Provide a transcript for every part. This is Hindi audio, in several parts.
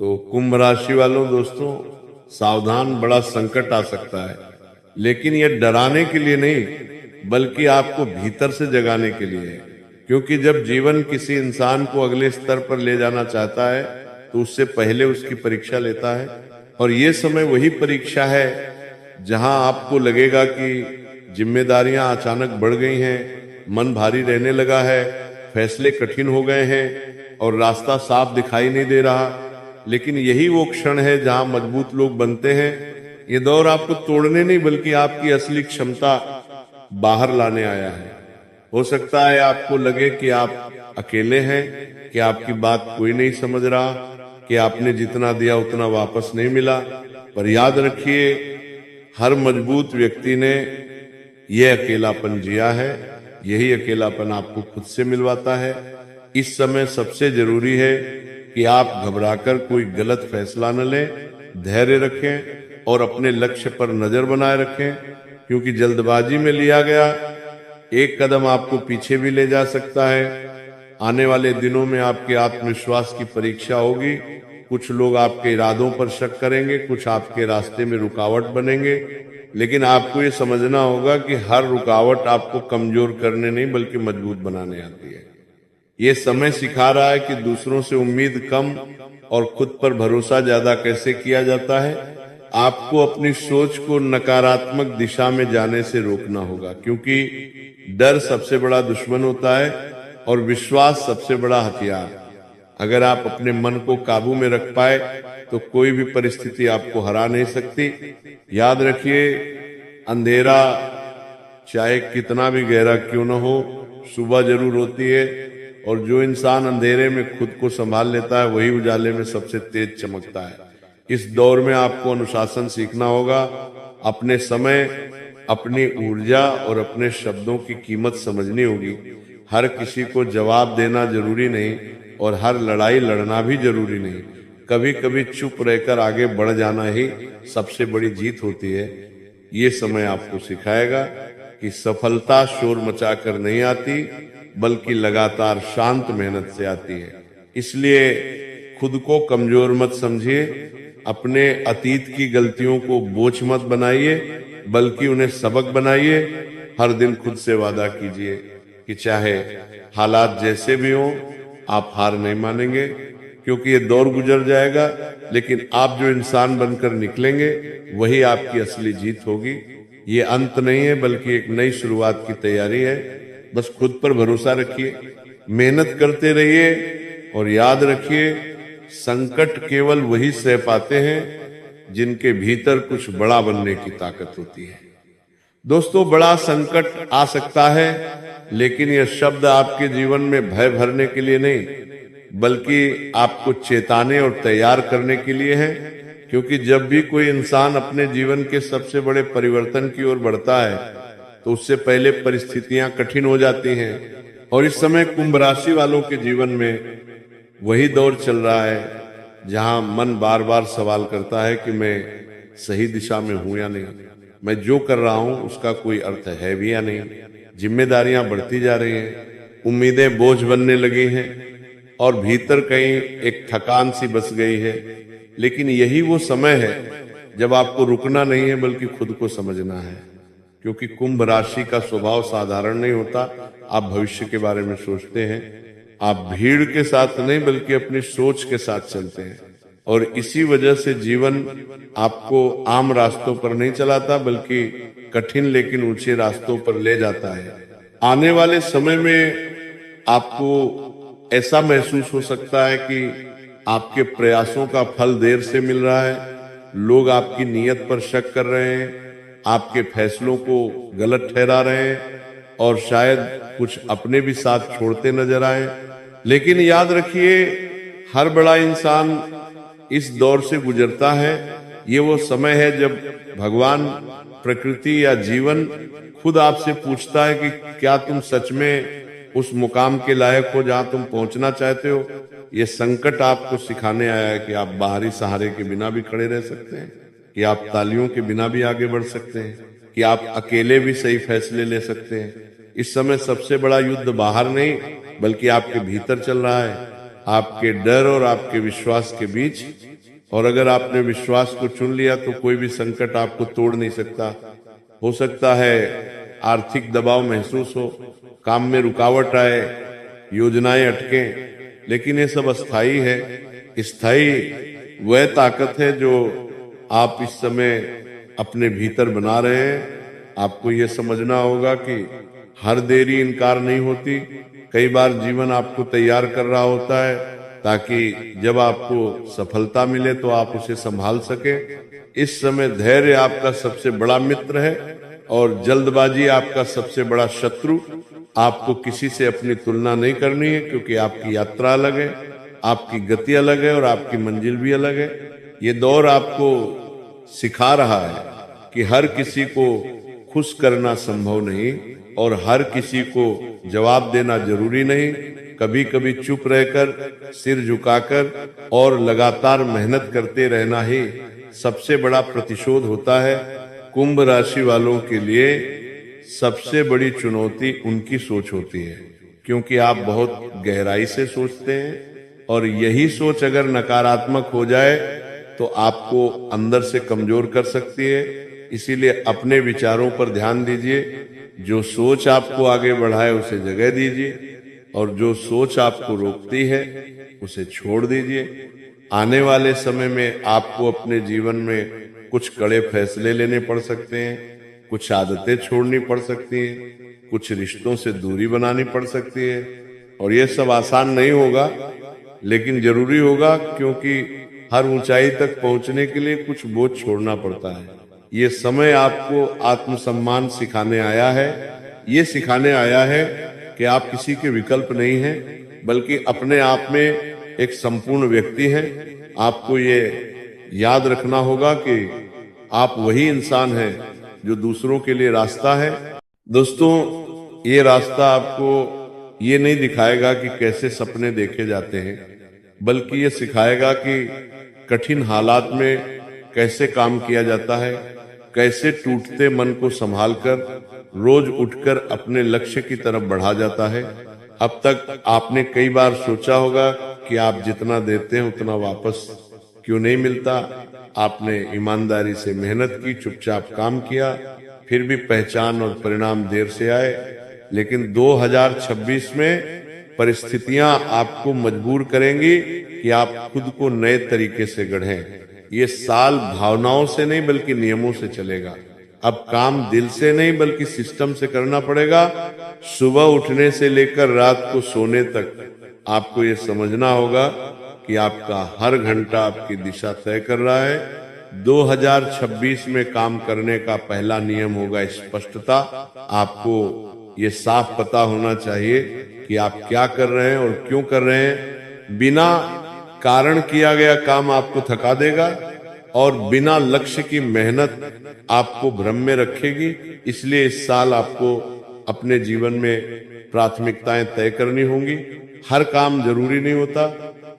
तो कुंभ राशि वालों दोस्तों, सावधान, बड़ा संकट आ सकता है, लेकिन यह डराने के लिए नहीं बल्कि आपको भीतर से जगाने के लिए है। क्योंकि जब जीवन किसी इंसान को अगले स्तर पर ले जाना चाहता है तो उससे पहले उसकी परीक्षा लेता है। और ये समय वही परीक्षा है जहां आपको लगेगा कि जिम्मेदारियां अचानक बढ़ गई हैं, मन भारी रहने लगा है, फैसले कठिन हो गए हैं और रास्ता साफ दिखाई नहीं दे रहा। लेकिन यही वो क्षण है जहां मजबूत लोग बनते हैं। ये दौर आपको तोड़ने नहीं बल्कि आपकी असली क्षमता बाहर लाने आया है। हो सकता है आपको लगे कि आप अकेले हैं, कि आपकी बात कोई नहीं समझ रहा, कि आपने जितना दिया उतना वापस नहीं मिला। पर याद रखिए, हर मजबूत व्यक्ति ने यह अकेलापन जिया है। यही अकेलापन आपको खुद से मिलवाता है। इस समय सबसे जरूरी है कि आप घबराकर कोई गलत फैसला न लें, धैर्य रखें और अपने लक्ष्य पर नजर बनाए रखें। क्योंकि जल्दबाजी में लिया गया एक कदम आपको पीछे भी ले जा सकता है। आने वाले दिनों में आपके आत्मविश्वास की परीक्षा होगी। कुछ लोग आपके इरादों पर शक करेंगे, कुछ आपके रास्ते में रुकावट बनेंगे। लेकिन आपको ये समझना होगा कि हर रुकावट आपको कमजोर करने नहीं बल्कि मजबूत बनाने आती है। ये समय सिखा रहा है कि दूसरों से उम्मीद कम और खुद पर भरोसा ज्यादा कैसे किया जाता है। आपको अपनी सोच को नकारात्मक दिशा में जाने से रोकना होगा, क्योंकि डर सबसे बड़ा दुश्मन होता है और विश्वास सबसे बड़ा हथियार। अगर आप अपने मन को काबू में रख पाए तो कोई भी परिस्थिति आपको हरा नहीं सकती। याद रखिए, अंधेरा चाहे कितना भी गहरा क्यों न हो, सुबह जरूर होती है। और जो इंसान अंधेरे में खुद को संभाल लेता है वही उजाले में सबसे तेज चमकता है। इस दौर में आपको अनुशासन सीखना होगा। अपने समय, अपनी ऊर्जा और अपने शब्दों की कीमत समझनी होगी। हर किसी को जवाब देना जरूरी नहीं और हर लड़ाई लड़ना भी जरूरी नहीं। कभी कभी चुप रहकर आगे बढ़ जाना ही सबसे बड़ी जीत होती है। ये समय आपको सिखाएगा कि सफलता शोर मचाकर नहीं आती बल्कि लगातार शांत मेहनत से आती है। इसलिए खुद को कमजोर मत समझिए, अपने अतीत की गलतियों को बोझ मत बनाइए बल्कि उन्हें सबक बनाइए। हर दिन खुद से वादा कीजिए कि चाहे हालात जैसे भी हों आप हार नहीं मानेंगे, क्योंकि ये दौर गुजर जाएगा लेकिन आप जो इंसान बनकर निकलेंगे वही आपकी असली जीत होगी। ये अंत नहीं है बल्कि एक नई शुरुआत की तैयारी है। बस खुद पर भरोसा रखिए, मेहनत करते रहिए और याद रखिए, संकट केवल वही सह पाते हैं जिनके भीतर कुछ बड़ा बनने की ताकत होती है। दोस्तों, बड़ा संकट आ सकता है लेकिन यह शब्द आपके जीवन में भय भरने के लिए नहीं बल्कि आपको चेताने और तैयार करने के लिए है। क्योंकि जब भी कोई इंसान अपने जीवन के सबसे बड़े परिवर्तन की ओर बढ़ता है तो उससे पहले परिस्थितियां कठिन हो जाती हैं। और इस समय कुंभ राशि वालों के जीवन में वही दौर चल रहा है जहां मन बार बार सवाल करता है कि मैं सही दिशा में हूं या नहीं, मैं जो कर रहा हूं उसका कोई अर्थ है भी या नहीं। जिम्मेदारियां बढ़ती जा रही हैं, उम्मीदें बोझ बनने लगी हैं और भीतर कहीं एक थकान सी बस गई है। लेकिन यही वो समय है जब आपको रुकना नहीं है बल्कि खुद को समझना है। क्योंकि कुंभ राशि का स्वभाव साधारण नहीं होता। आप भविष्य के बारे में सोचते हैं, आप भीड़ के साथ नहीं बल्कि अपनी सोच के साथ चलते हैं। और इसी वजह से जीवन आपको आम रास्तों पर नहीं चलाता बल्कि कठिन लेकिन ऊंचे रास्तों पर ले जाता है। आने वाले समय में आपको ऐसा महसूस हो सकता है कि आपके प्रयासों का फल देर से मिल रहा है, लोग आपकी नीयत पर शक कर रहे हैं, आपके फैसलों को गलत ठहरा रहे हैं और शायद कुछ अपने भी साथ छोड़ते नजर आए। लेकिन याद रखिए, हर बड़ा इंसान इस दौर से गुजरता है। ये वो समय है जब भगवान, प्रकृति या जीवन खुद आपसे पूछता है कि क्या तुम सच में उस मुकाम के लायक हो जहां तुम पहुंचना चाहते हो। ये संकट आपको सिखाने आया है कि आप बाहरी सहारे के बिना भी खड़े रह सकते हैं, कि आप तालियों के बिना भी आगे बढ़ सकते हैं, कि आप अकेले भी सही फैसले ले सकते हैं। इस समय सबसे बड़ा युद्ध बाहर नहीं बल्कि आपके भीतर चल रहा है। आपके डर और आपके विश्वास के बीच। और अगर आपने विश्वास को चुन लिया तो कोई भी संकट आपको तोड़ नहीं सकता। हो सकता है आर्थिक दबाव महसूस हो, काम में रुकावट आए, योजनाएं अटकें, लेकिन ये सब अस्थाई है। स्थायी वह ताकत है जो आप इस समय अपने भीतर बना रहे हैं। आपको यह समझना होगा कि हर देरी इनकार नहीं होती। कई बार जीवन आपको तैयार कर रहा होता है ताकि जब आपको सफलता मिले तो आप उसे संभाल सके। इस समय धैर्य आपका सबसे बड़ा मित्र है और जल्दबाजी आपका सबसे बड़ा शत्रु। आपको किसी से अपनी तुलना नहीं करनी है, क्योंकि आपकी यात्रा अलग है, आपकी गति अलग है और आपकी मंजिल भी अलग है। ये दौर आपको सिखा रहा है कि हर किसी को खुश करना संभव नहीं और हर किसी को जवाब देना जरूरी नहीं। कभी कभी चुप रहकर, सिर झुकाकर और लगातार मेहनत करते रहना ही सबसे बड़ा प्रतिशोध होता है। कुंभ राशि वालों के लिए सबसे बड़ी चुनौती उनकी सोच होती है, क्योंकि आप बहुत गहराई से सोचते हैं और यही सोच अगर नकारात्मक हो जाए तो आपको अंदर से कमजोर कर सकती है। इसीलिए अपने विचारों पर ध्यान दीजिए। जो सोच आपको आगे बढ़ाए उसे जगह दीजिए और जो सोच आपको रोकती है उसे छोड़ दीजिए। आने वाले समय में आपको अपने जीवन में कुछ कड़े फैसले लेने पड़ सकते हैं, कुछ आदतें छोड़नी पड़ सकती हैं, कुछ रिश्तों से दूरी बनानी पड़ सकती है। और यह सब आसान नहीं होगा, लेकिन जरूरी होगा, क्योंकि हर ऊंचाई तक पहुंचने के लिए कुछ बोझ छोड़ना पड़ता है। ये समय आपको आत्मसम्मान सिखाने आया है। ये सिखाने आया है कि आप किसी के विकल्प नहीं हैं, बल्कि अपने आप में एक संपूर्ण व्यक्ति हैं। आपको ये याद रखना होगा कि आप वही इंसान हैं जो दूसरों के लिए रास्ता है। दोस्तों, ये रास्ता आपको ये नहीं दिखाएगा कि कैसे सपने देखे जाते हैं, बल्कि ये सिखाएगा कि कठिन हालात में कैसे काम किया जाता है, कैसे टूटते मन को संभालकर रोज उठकर अपने लक्ष्य की तरफ बढ़ा जाता है। अब तक आपने कई बार सोचा होगा कि आप जितना देते हैं उतना वापस क्यों नहीं मिलता। आपने ईमानदारी से मेहनत की, चुपचाप काम किया, फिर भी पहचान और परिणाम देर से आए। लेकिन 2026 में परिस्थितियां आपको मजबूर करेंगी कि आप खुद को नए तरीके से गढ़ें। ये साल भावनाओं से नहीं बल्कि नियमों से चलेगा। अब काम दिल से नहीं बल्कि सिस्टम से करना पड़ेगा। सुबह उठने से लेकर रात को सोने तक आपको ये समझना होगा कि आपका हर घंटा आपकी दिशा तय कर रहा है। 2026 में काम करने का पहला नियम होगा स्पष्टता। आपको ये साफ पता होना चाहिए कि आप क्या कर रहे हैं और क्यों कर रहे हैं। बिना कारण किया गया काम आपको थका देगा और बिना लक्ष्य की मेहनत आपको भ्रम में रखेगी। इसलिए इस साल आपको अपने जीवन में प्राथमिकताएं तय करनी होंगी। हर काम जरूरी नहीं होता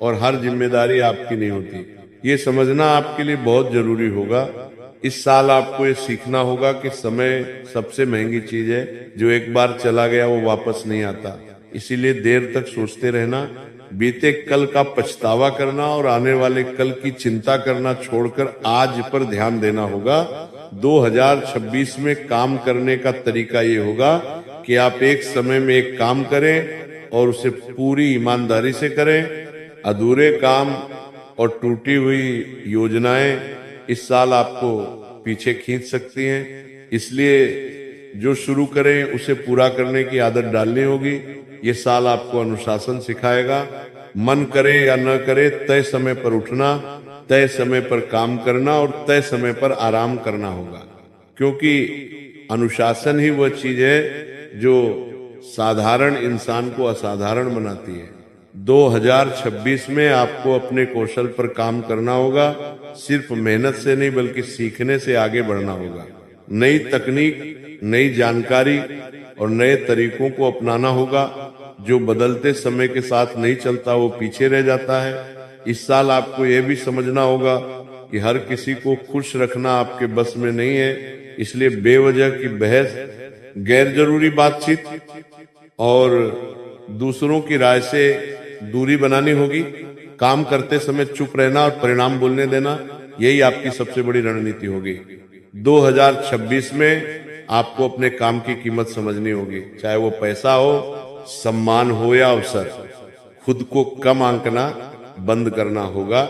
और हर जिम्मेदारी आपकी नहीं होती। ये समझना आपके लिए बहुत जरूरी होगा। इस साल आपको ये सीखना होगा कि समय सबसे महंगी चीज है। जो एक बार चला गया वो वापस नहीं आता। इसीलिए देर तक सोचते रहना, बीते कल का पछतावा करना और आने वाले कल की चिंता करना छोड़कर आज पर ध्यान देना होगा। 2026 में काम करने का तरीका ये होगा कि आप एक समय में एक काम करें और उसे पूरी ईमानदारी से करें। अधूरे काम और टूटी हुई योजनाएं इस साल आपको पीछे खींच सकती हैं। इसलिए जो शुरू करें उसे पूरा करने की आदत डालनी होगी। ये साल आपको अनुशासन सिखाएगा। मन करे या न करे, तय समय पर उठना, तय समय पर काम करना और तय समय पर आराम करना होगा, क्योंकि अनुशासन ही वह चीज है जो साधारण इंसान को असाधारण बनाती है। 2026 में आपको अपने कौशल पर काम करना होगा। सिर्फ मेहनत से नहीं बल्कि सीखने से आगे बढ़ना होगा। नई तकनीक, नई जानकारी और नए तरीकों को अपनाना होगा। जो बदलते समय के साथ नहीं चलता वो पीछे रह जाता है। इस साल आपको यह भी समझना होगा कि हर किसी को खुश रखना आपके बस में नहीं है। इसलिए बेवजह की बहस, गैर जरूरी बातचीत और दूसरों की राय से दूरी बनानी होगी। काम करते समय चुप रहना और परिणाम बोलने देना, यही आपकी सबसे बड़ी रणनीति होगी। 2026 में आपको अपने काम की कीमत समझनी होगी, चाहे वो पैसा हो, सम्मान हो या अवसर। खुद को कम आंकना बंद करना होगा,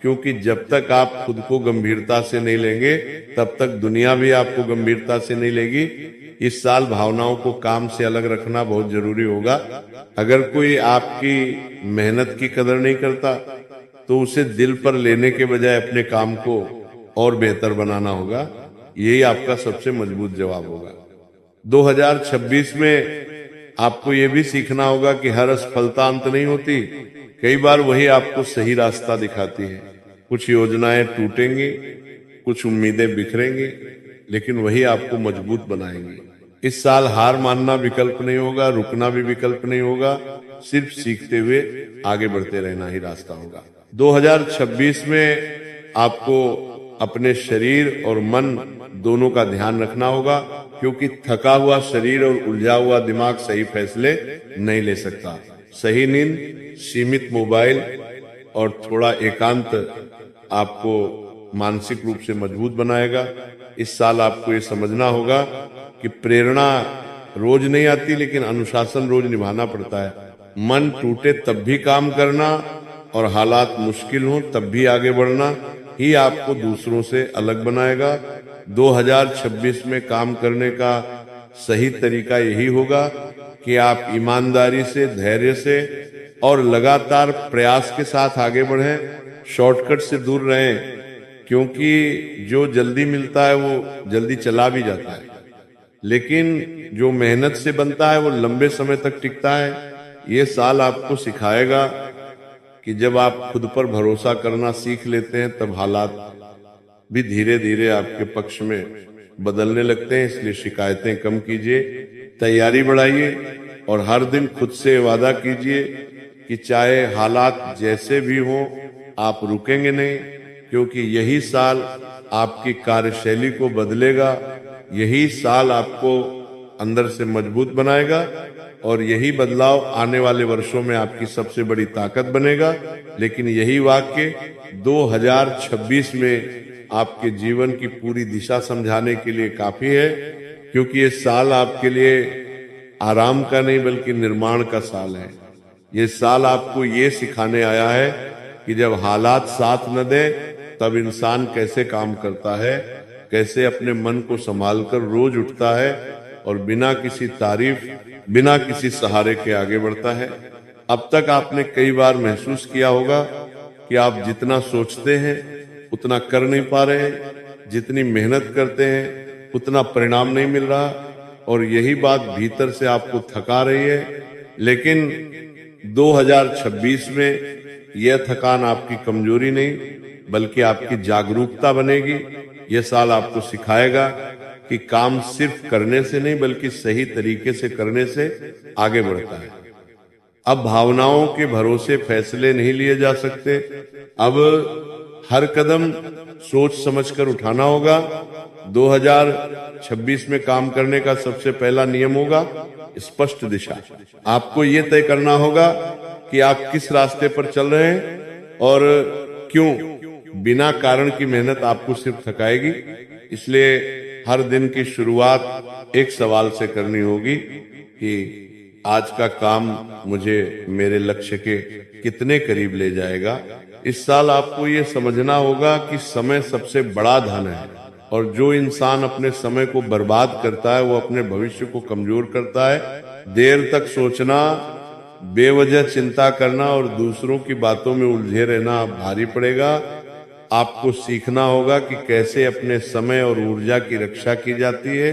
क्योंकि जब तक आप खुद को गंभीरता से नहीं लेंगे तब तक दुनिया भी आपको गंभीरता से नहीं लेगी। इस साल भावनाओं को काम से अलग रखना बहुत जरूरी होगा। अगर कोई आपकी मेहनत की कदर नहीं करता तो उसे दिल पर लेने के बजाय अपने काम को और बेहतर बनाना होगा। यही आपका सबसे मजबूत जवाब होगा। 2026 में आपको ये भी सीखना होगा कि हर असफलता अंत नहीं होती, कई बार वही आपको सही रास्ता दिखाती है। कुछ योजनाएं टूटेंगी, कुछ उम्मीदें बिखरेंगी, लेकिन वही आपको मजबूत बनाएंगी। इस साल हार मानना विकल्प नहीं होगा, रुकना भी विकल्प नहीं होगा, सिर्फ सीखते हुए आगे बढ़ते रहना ही रास्ता होगा। 2026 में आपको अपने शरीर और मन दोनों का ध्यान रखना होगा, क्योंकि थका हुआ शरीर और उलझा हुआ दिमाग सही फैसले नहीं ले सकता। सही नींद, सीमित मोबाइल और थोड़ा एकांत आपको मानसिक रूप से मजबूत बनाएगा। इस साल आपको ये समझना होगा कि प्रेरणा रोज नहीं आती, लेकिन अनुशासन रोज निभाना पड़ता है। मन टूटे तब भी काम करना और हालात मुश्किल हो तब भी आगे बढ़ना ही आपको दूसरों से अलग बनाएगा। 2026 में काम करने का सही तरीका यही होगा कि आप ईमानदारी से, धैर्य से और लगातार प्रयास के साथ आगे बढ़ें। शॉर्टकट से दूर रहें, क्योंकि जो जल्दी मिलता है वो जल्दी चला भी जाता है, लेकिन जो मेहनत से बनता है वो लंबे समय तक टिकता है। ये साल आपको सिखाएगा कि जब आप खुद पर भरोसा करना सीख लेते हैं तब हालात भी धीरे धीरे आपके पक्ष में बदलने लगते हैं। इसलिए शिकायतें कम कीजिए, तैयारी बढ़ाइए और हर दिन खुद से वादा कीजिए कि चाहे हालात जैसे भी हों आप रुकेंगे नहीं, क्योंकि यही साल आपकी कार्यशैली को बदलेगा। यही साल आपको अंदर से मजबूत बनाएगा और यही बदलाव आने वाले वर्षों में आपकी सबसे बड़ी ताकत बनेगा। लेकिन यही वाक्य 2026 में आपके जीवन की पूरी दिशा समझाने के लिए काफी है, क्योंकि ये साल आपके लिए आराम का नहीं बल्कि निर्माण का साल है। ये साल आपको ये सिखाने आया है कि जब हालात साथ न दे तब इंसान कैसे काम करता है, कैसे अपने मन को संभालकर रोज उठता है और बिना किसी तारीफ, बिना किसी सहारे के आगे बढ़ता है। अब तक आपने कई बार महसूस किया होगा कि आप जितना सोचते हैं उतना कर नहीं पा रहे हैं, जितनी मेहनत करते हैं उतना परिणाम नहीं मिल रहा, और यही बात भीतर से आपको थका रही है। लेकिन 2026 में यह थकान आपकी कमजोरी नहीं बल्कि आपकी जागरूकता बनेगी। यह साल आपको सिखाएगा कि काम सिर्फ करने से नहीं बल्कि सही तरीके से करने से आगे बढ़ता है। अब भावनाओं के भरोसे फैसले नहीं लिए जा सकते। अब हर कदम सोच समझकर उठाना होगा। 2026 में काम करने का सबसे पहला नियम होगा स्पष्ट दिशा। आपको ये तय करना होगा कि आप किस रास्ते पर चल रहे हैं और क्यों। बिना कारण की मेहनत आपको सिर्फ थकाएगी। इसलिए हर दिन की शुरुआत एक सवाल से करनी होगी कि आज का काम मुझे मेरे लक्ष्य के कितने करीब ले जाएगा। इस साल आपको ये समझना होगा कि समय सबसे बड़ा धन है, और जो इंसान अपने समय को बर्बाद करता है वो अपने भविष्य को कमजोर करता है। देर तक सोचना, बेवजह चिंता करना और दूसरों की बातों में उलझे रहना भारी पड़ेगा। आपको सीखना होगा कि कैसे अपने समय और ऊर्जा की रक्षा की जाती है।